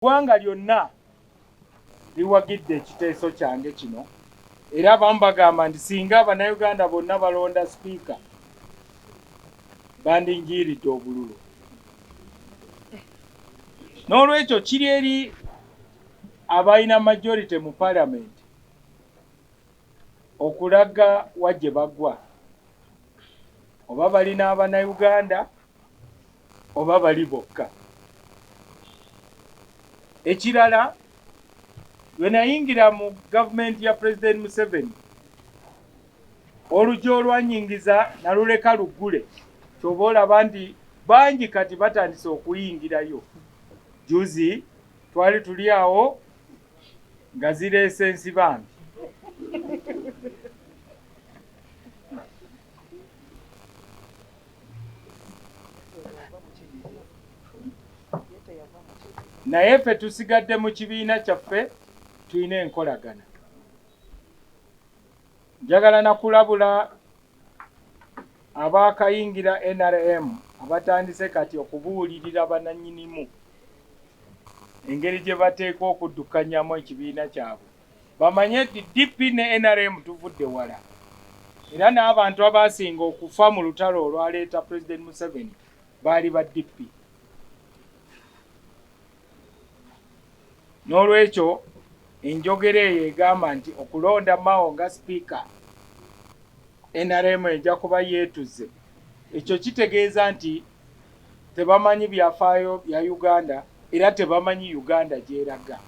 Gwanga lyonna liwagidde ekiteeso kyange kino era abamu bagamba nti singa Abannayuganda bonna balonda sipiika bandingiiridde obululu. N'olwekyo kiri eri abalina majority mu paalamenti okulaga wajje baggwa, oba balina Abannayuganda oba bali bokka. Ekirala, lwe nayingira mu gavumenti ya President Museveni, oluggi olwanyingiza naluleka luggule, ky'oba olaba nti bangi kati batandise okuyingirayo. Juzi twali tuli awo nga zireese ensibambi. Naye ffe tusigadde mu kibiina kyaffe tulina enkolagana. Njagala nakulabula abaakayingira NRM abatandise kati okubuulirira bannannyinimu engeri gye bateekwa okuddukanyamu ekibiina kyabwe. Bamanye nti DP ne NRM tuvudde wala. Era n'abantu abaasinga okufa mu lutalo olwaleeta President Museveni baali ba DP. N'olwekyo enjogera eyo egamba nti okulonda Mao nga sipiika NRM ejja kuba yeetuze, ekyo kitegeeza nti tebamanyi byafaayo bya Uganda era tebamanyi Uganda gy'eraga.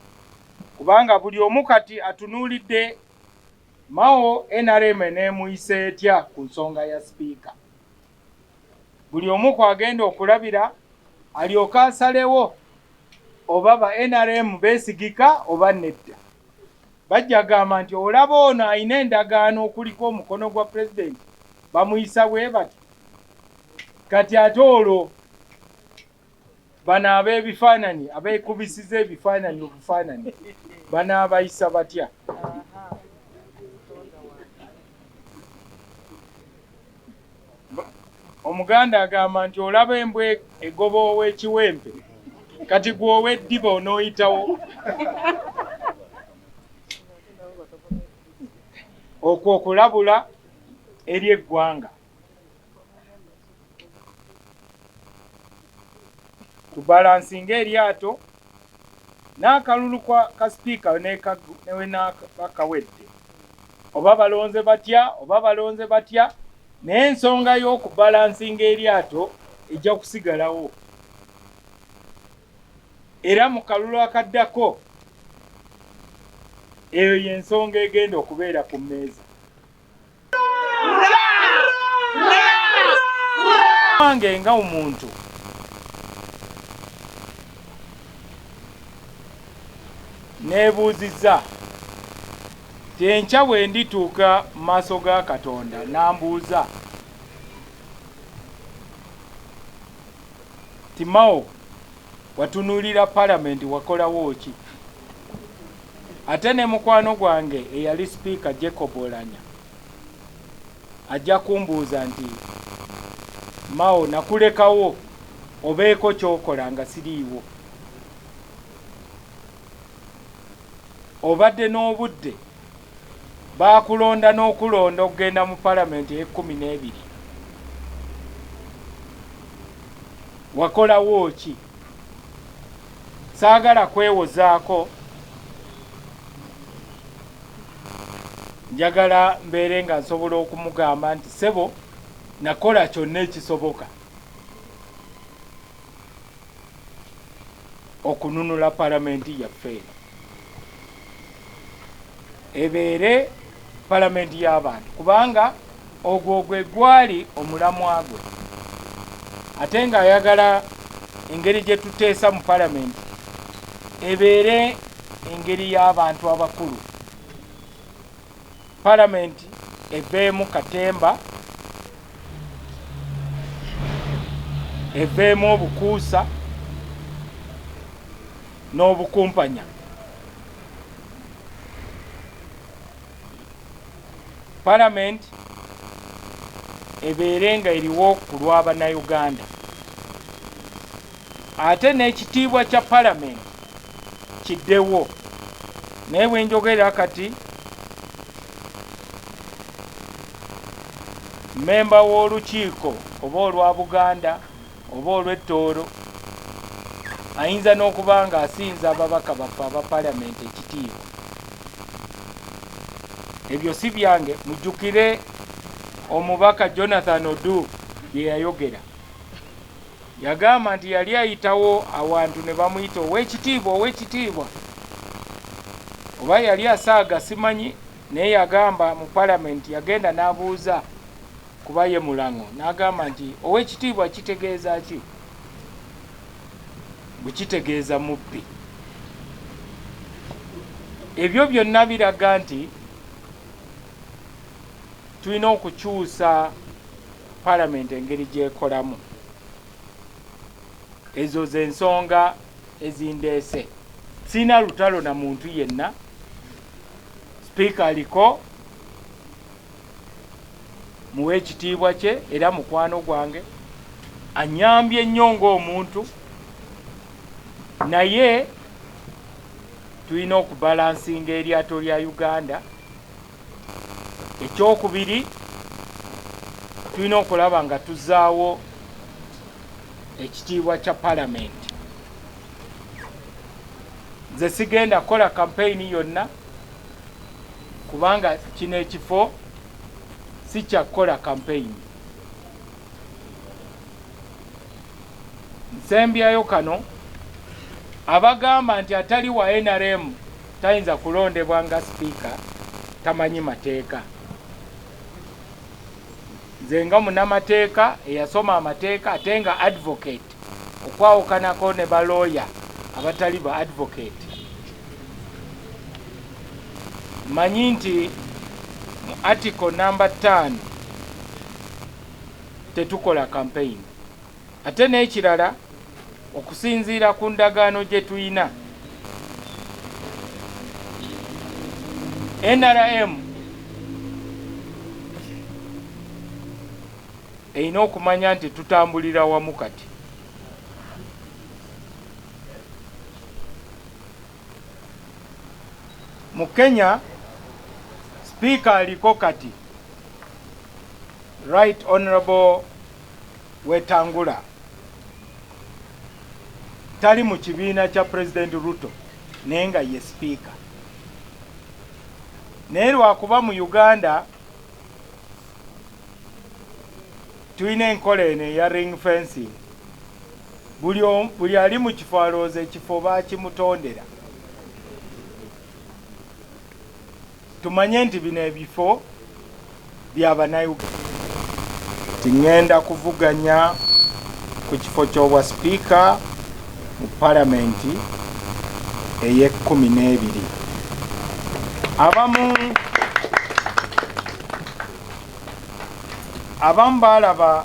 Kubanga buli omu kati atunuulidde Mao NRM n'emuyisa etya ku nsonga ya sipiika. Buli omu kwagenda okulabira alyoke asalewo oba ba NRM beesigika oba nedda. Bajja gamba nti olaba ono alina endagaano okuliko omukono gwa pulezidenti bamuyisa bwe bati. Kati ate olwo bano ab'ebifaananyi abeekubisiza ebifaananyi obufaananyi banaabayisa batya? Omuganda agamba nti olaba embwa egoba ow'ekiwempe kati gwe ow'eddiba onooyitawo. Okwo okulabula eri eggwanga. Tubalansinga eryato n'akalulu ka sipiika newe nakawedde. Oba balonze batya oba balonze batya, naye ensonga y'okubalansinga eryato ejja kusigalawo. Era mu kalulu akaddako eyo y'ensonga egenda okubeera ku mmeeza. Wange nga omuntu neebuuzizza ti enkya bwe ndituuka mu maaso ga Katonda n'ambuuza ti Mao watunuulira paalamenti wakolawo ki? Ate ne mukwano gwange eyali sipiika Jacob Oulanyah ajja kumbuuza nti Mao nakulekawo obeeko ky'okola nga siriiwo. Obadde n'obudde baakulonda n'okulonda okugenda mu paalamenti e12. Wakolawo ki? Saagala kwewozaako, njagala mbeere nga nsobola okumugamba nti ssebo nakola kyonna ekisoboka okununula paalamenti yaffe ebeere paalamenti y'abantu, kubanga ogwo gwe gwali omulamwa gwe. Ate ng'ayagala engeri gye tuteesa mu paalamenti ebeere engeri y'abantu abakulu. Paalamenti eveemu katemba, eveemu obukuusa n'obukumpanya. Paalamenti ebeere nga eriwo ku lw'Abannayuganda. Ate n'ekitiibwa kya paalamenti kiddewo naye bwe njogera kati memba w'olukiiko oba olwa Buganda oba olw'Ettoolo ayinza n'okuba nga asinza ababaka baffe aba palamenti ekitiibwa. Ebyo si byange. Mujjukire omubaka Jonathan Odu bye yayogera. Yagamba nti yali ayitawo awantu ne bamuyita ow'ekitiibwa oba yali asaaga simanyi, naye yagamba mu palamenti yagenda n'abuuza kuba ye Mulango n'agamba nti ow'ekitiibwa kitegeeza ki? Bwe kitegeeza mubbi. Ebyo byonna biraga nti tulina okukyusa palamenti engeri gy'ekolamu. Ezo ze nsonga ezindeese. Sina lutalo na muntu yenna. Sipiika aliko, muwe ekitiibwa kye era mukwano gwange, anyambye nnyo ng'omuntu, naye tulina okubalansinga eryato lya Uganda. Ekyokubiri, tulina okulaba nga tuzaawo ekitiibwa kya palamenti. Nze sigenda kukola kampeyini yonna kubanga kino ekifo si kya kukola kampeyini. Nsembyayo kano abagamba nti atali wa NRM tayinza kulondebwa nga sipiika tamanyi mateeka. Nze nga munnamateeka eyasoma amateeka ate nga advocate, okwawukanako ne balooya abatali ba advocate. Manyi nti mu article number 5 tetukola campaign. Ate n'ekirala okusinziira ku ndagaano gye tuyina, NRM erina okumanya nti tutambulira wamu kati. Mu Kenya Speaker aliko kati Right Honorable Wetangula. Tali mu kibiina kya President Ruto naye nga ye Speaker. Naye lwakuba mu Uganda tulina enkola eno eya ring fencing. Buli ali mu kifo alowooza ekifo baakimutondera. Tumanye nti bino ebifo by'Abannayuganda. Tingenda kuvuganya ku kifo ky'obwa Speaker mu palamenti ey'e12. Abamu baalaba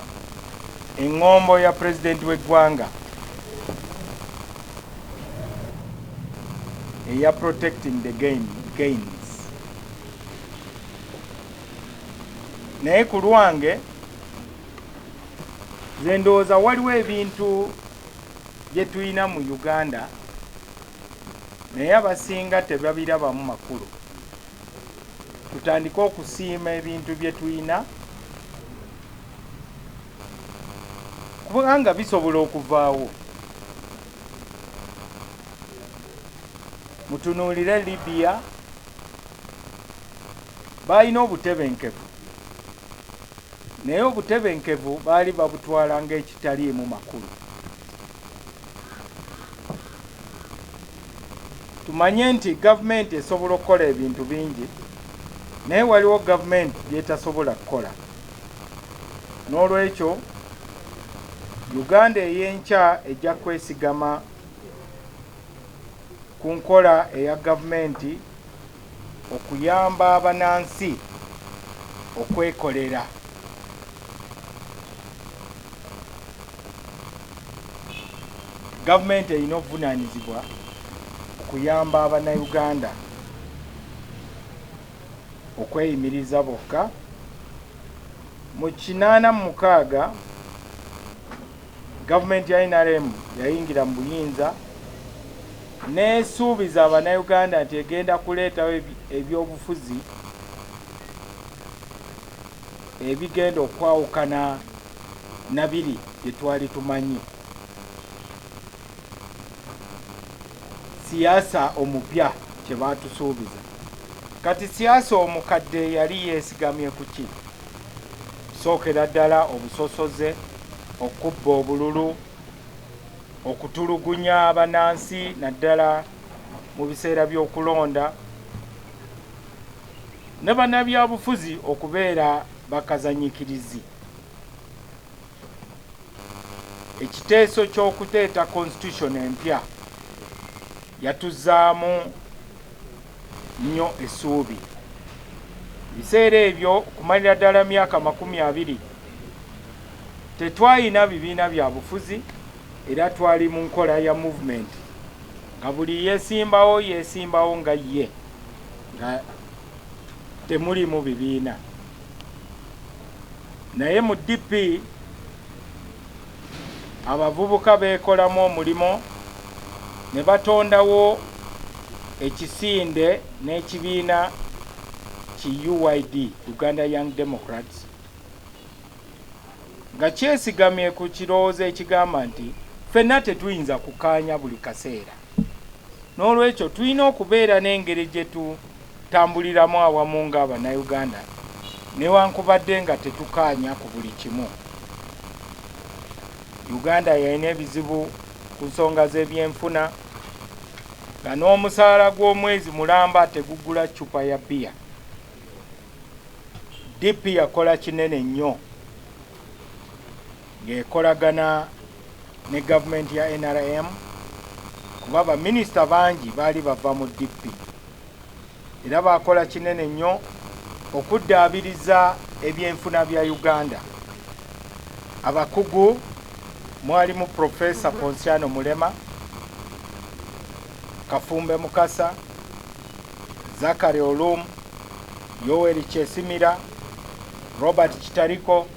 eŋŋombo ya Pulezidenti w'eggwanga eya protecting the gains. Naye ku lwange nze ndowooza waliwo ebintu bye tulina mu Uganda naye abasinga tebabirabamu makulu. Tutandike okusiima ebintu bye tulina kubanga bisobola okuvaawo. Mutunuulire Libya, balina obutebenkevu naye obutebenkevu baali babutwala ng'ekitaliimu makulu. Tumanye nti gavumenti esobola okukola ebintu bingi naye waliwo gavumenti byetasobola kukola. N'olwekyo Uganda ey'enkya ejja kwesigama ku nkola eya gavumenti okuyamba abanansi okwekolera. Gavumenti erina obuvunaanyizibwa okuyamba Abannayuganda okweyimiriza bokka. Mu 86 gavumenti ya NRM yayingira mu buyinza nesuubiza Abannayuganda nti egenda kuleetawo ebyobufuzi ebigenda okwawukana na biri bye twali tumanyi. Siyaasa omupya kye baatusuubiza. Kati siyaasa omukadde yali yeesigamye ku ki? Sookera ddala obusosoze, okubba obululu, okutulugunya abannansi naddala mu biseera by'okulonda, ne bannabyabufuzi okubeera bakazanyikirizi. Ekiteeso ky'okuteeta constitution empya yatuzzaamu nnyo essuubi. Biseera ebyo okumalira ddala myaka 20 tetwalina bibiina bya bufuzi, era twali mu nkola ya movement nga buli yeesimbawo nga ye, nga temuli mu bibiina. Naye mu DP abavubuka beekolamu omulimo ne batondawo ekisinde n'ekibiina ki UYD, Uganda Young Democrats, nga kyesigamye ku kirowoozo ekigamba nti ffenna tetuyinza kukaanya buli kaseera. N'olwekyo tulina okubeera n'engeri gye tutambuliramu awamu ng'Abannayuganda newankubadde nga tetukaanya ku buli kimu. Uganda yalina ebizibu ku nsonga z'ebyenfuna, nga n'omusaala gw'omwezi mulamba tegugula cupa ya bbiya. DP yakola kinene nnyo ng'ekolagana ne gavumenti ya NRM, kuba baminisita bangi baali bava mu DP, era bakola kinene nnyo okuddaabiriza ebyenfuna bya Uganda. Abakugu mwalimu Professor Ponsiano Mulema, Kafumbe Mukasa, Zakari Olum, Yoweri Kyesimira, Robert Kitariko,